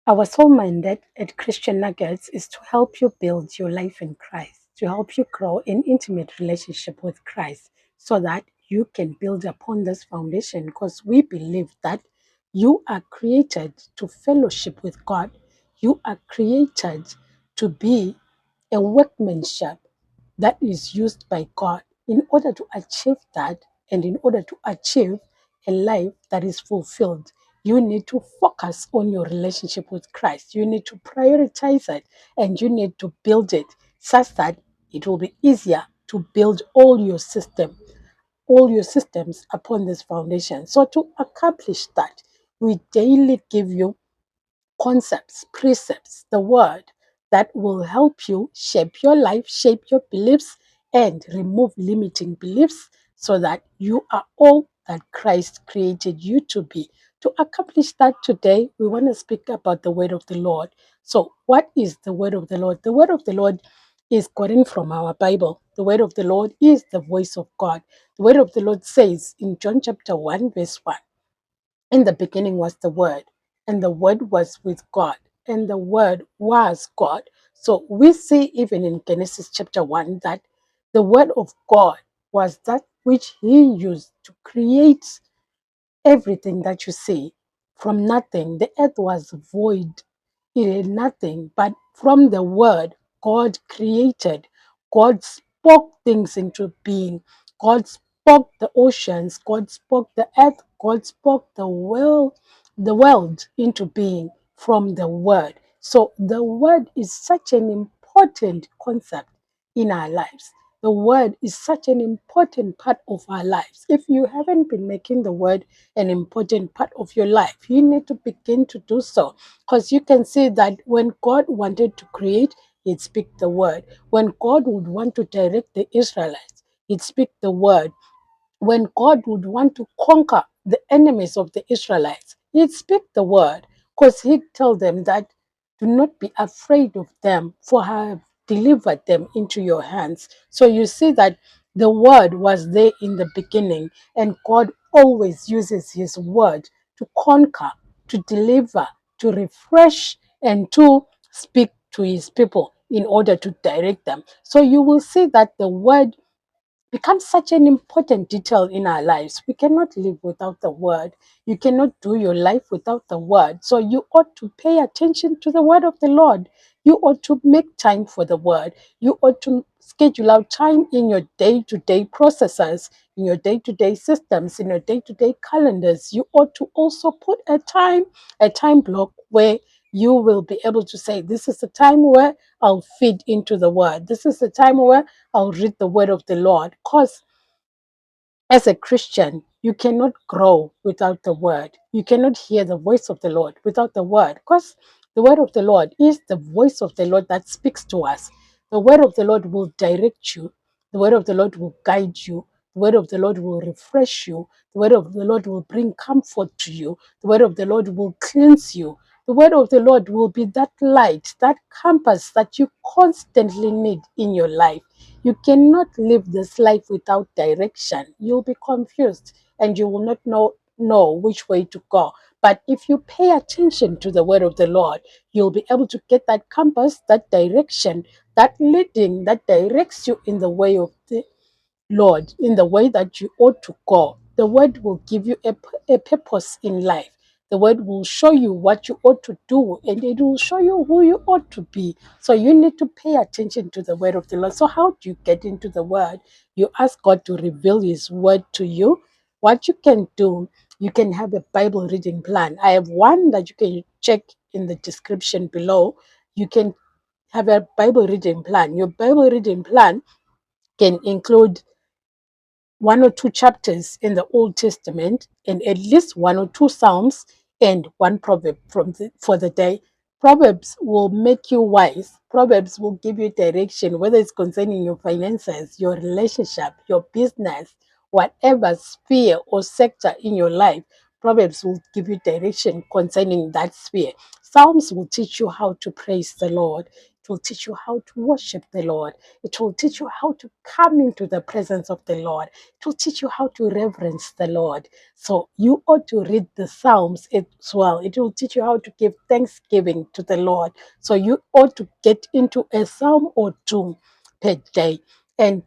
Our soul mandate at Christian Nuggets is to help you build your life in Christ, to help you grow in intimate relationship with Christ so that you can build upon this foundation because we believe that you are created to fellowship with God. You are created to be a workmanship that is used by God in order to achieve that and in order to achieve a life that is fulfilled. You need to focus on your relationship with Christ. You need to prioritize it and you need to build it such that it will be easier to build all your systems upon this foundation. So to accomplish that, we daily give you concepts, precepts, the word that will help you shape your life, shape your beliefs, and remove limiting beliefs so that you are all that Christ created you to be. To accomplish that today, we want to speak about the word of the Lord. So, what is the word of the Lord? The word of the Lord is gotten from our Bible. The word of the Lord is the voice of God. The word of the Lord says in John chapter 1, verse 1. In the beginning was the Word, and the Word was with God, and the Word was God. So we see even in Genesis chapter 1 that the Word of God was that which He used to create everything that you see. From nothing, the earth was void, it had nothing, but from the Word, God created. God spoke things into being. God spoke the oceans. God spoke the earth. God spoke the world into being from the Word. So the Word is such an important concept in our lives. The word is such an important part of our lives. If you haven't been making the word an important part of your life, you need to begin to do so. Because you can see that when God wanted to create, He'd speak the word. When God would want to direct the Israelites, He'd speak the word. When God would want to conquer the enemies of the Israelites, He'd speak the word because He'd tell them that do not be afraid of them, for I have delivered them into your hands. So you see that the word was there in the beginning, and God always uses His word to conquer, to deliver, to refresh, and to speak to His people in order to direct them. So you will see that the word becomes such an important detail in our lives. We cannot live without the word. You cannot do your life without the word. So you ought to pay attention to the word of the Lord. You ought to make time for the word. You ought to schedule out time in your day-to-day processes, in your day-to-day systems, in your day-to-day calendars. You ought to also put a time block where you will be able to say, this is the time where I'll feed into the word. This is the time where I'll read the word of the Lord. Because as a Christian, you cannot grow without the word. You cannot hear the voice of the Lord without the word. Because the word of the Lord is the voice of the Lord that speaks to us. The word of the Lord will direct you. The word of the Lord will guide you. The word of the Lord will refresh you. The word of the Lord will bring comfort to you. The word of the Lord will cleanse you. The word of the Lord will be that light, that compass that you constantly need in your life. You cannot live this life without direction. You'll be confused and you will not know which way to go. But if you pay attention to the word of the Lord, you'll be able to get that compass, that direction, that leading that directs you in the way of the Lord, in the way that you ought to go. The word will give you a purpose in life. The word will show you what you ought to do and it will show you who you ought to be. So you need to pay attention to the word of the Lord. So, how do you get into the word? You ask God to reveal His word to you. What you can do, you can have a Bible reading plan. I have one that you can check in the description below. You can have a Bible reading plan. Your Bible reading plan can include one or two chapters in the Old Testament and at least one or two Psalms and one proverb for the day. Proverbs will make you wise. Proverbs will give you direction, whether it's concerning your finances, your relationship, your business, whatever sphere or sector in your life. Proverbs will give you direction concerning that sphere. Psalms will teach you how to praise the Lord. It will teach you how to worship the Lord. It will teach you how to come into the presence of the Lord. It will teach you how to reverence the Lord. So you ought to read the Psalms as well. It will teach you how to give thanksgiving to the Lord. So you ought to get into a psalm or two per day. And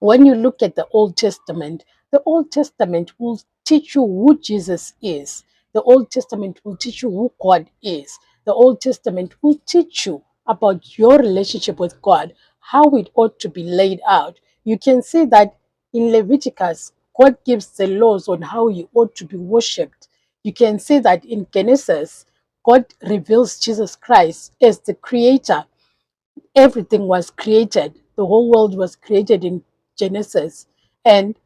when you look at the Old Testament will teach you who Jesus is. The Old Testament will teach you who God is. The Old Testament will teach you about your relationship with God, how it ought to be laid out. You can see that in Leviticus, God gives the laws on how you ought to be worshipped. You can see that in Genesis, God reveals Jesus Christ as the creator. Everything was created. The whole world was created in Genesis. And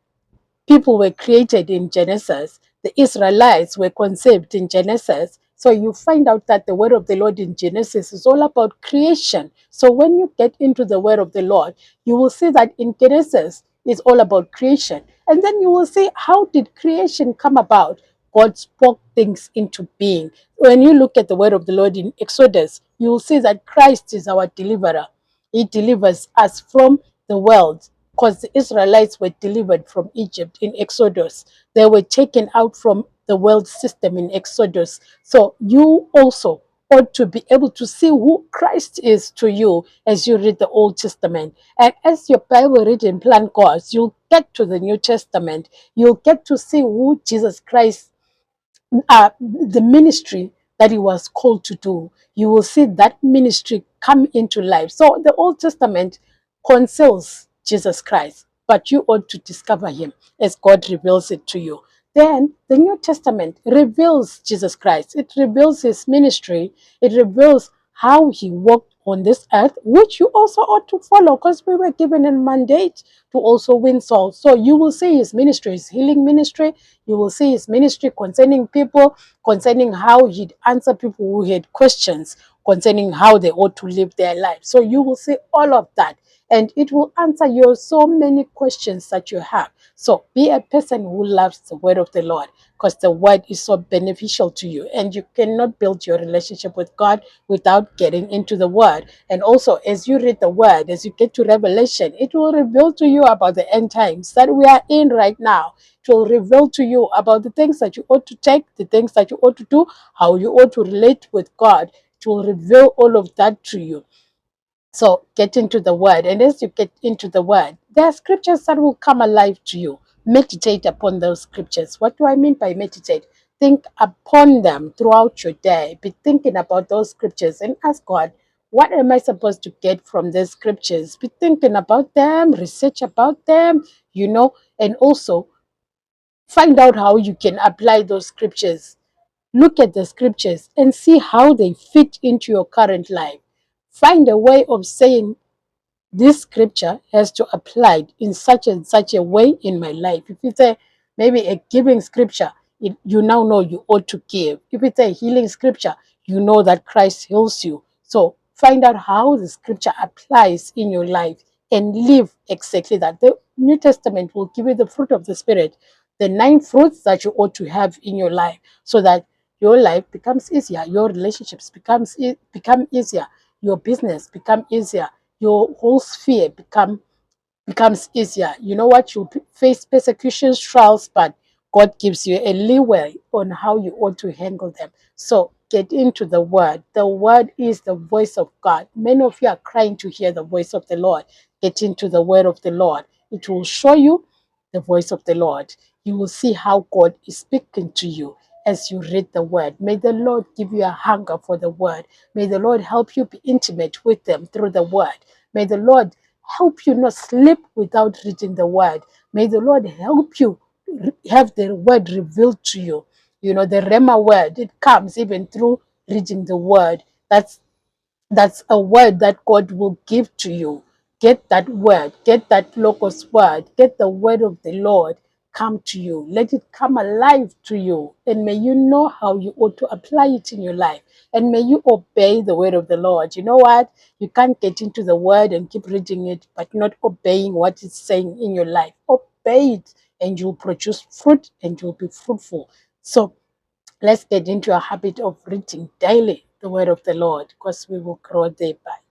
people were created in Genesis. The Israelites were conceived in Genesis. So you find out that the word of the Lord in Genesis is all about creation. So when you get into the word of the Lord, you will see that in Genesis it's all about creation. And then you will see, how did creation come about? God spoke things into being. When you look at the word of the Lord in Exodus, you will see that Christ is our deliverer. He delivers us from the world, because the Israelites were delivered from Egypt in Exodus. They were taken out from the world system in Exodus. So you also ought to be able to see who Christ is to you as you read the Old Testament. And as your Bible reading plan goes, you'll get to the New Testament. You'll get to see who Jesus Christ, the ministry that he was called to do. You will see that ministry come into life. So the Old Testament conceals Jesus Christ, but you ought to discover him as God reveals it to you. Then the New Testament reveals Jesus Christ. It reveals his ministry. It reveals how he walked on this earth, which you also ought to follow, because we were given a mandate to also win souls. So you will see his ministry, his healing ministry. You will see his ministry concerning people, concerning how he'd answer people who had questions concerning how they ought to live their lives. So you will see all of that, and it will answer your so many questions that you have. So be a person who loves the word of the Lord, because the word is so beneficial to you, and you cannot build your relationship with God without getting into the word. And also, as you read the word, as you get to Revelation, it will reveal to you about the end times that we are in right now. It will reveal to you about the things that you ought to take, the things that you ought to do, how you ought to relate with God. It will reveal all of that to you. So get into the word. And as you get into the word, there are scriptures that will come alive to you. Meditate upon those scriptures. What do I mean by meditate? Think upon them throughout your day. Be thinking about those scriptures and ask God, what am I supposed to get from these scriptures? Be thinking about them, research about them, and also find out how you can apply those scriptures. Look at the scriptures and see how they fit into your current life. Find a way of saying, this scripture has to apply in such and such a way in my life. If it's maybe a giving scripture, you now know you ought to give. If it's a healing scripture, you know that Christ heals you. So find out how the scripture applies in your life and live exactly that. The New Testament will give you the fruit of the Spirit, the 9 fruits that you ought to have in your life, so that your life becomes easier, your relationships become easier, your business become easier, your whole sphere becomes easier. You know what? You face persecutions, trials, but God gives you a leeway on how you ought to handle them. So get into the word. The word is the voice of God. Many of you are crying to hear the voice of the Lord. Get into the word of the Lord. It will show you the voice of the Lord. You will see how God is speaking to you as you read the word. May the Lord give you a hunger for the word. May the Lord help you be intimate with them through the word. May the Lord help you not sleep without reading the word. May the Lord help you have the word revealed to you. The Rhema word, it comes even through reading the word. That's a word that God will give to you. Get that word, get that Logos word, get the word of the Lord come to you. Let it come alive to you. And may you know how you ought to apply it in your life. And may you obey the word of the Lord. You know what? You can't get into the word and keep reading it, but not obeying what it's saying in your life. Obey it, and you'll produce fruit, and you'll be fruitful. So let's get into a habit of reading daily the word of the Lord, because we will grow thereby.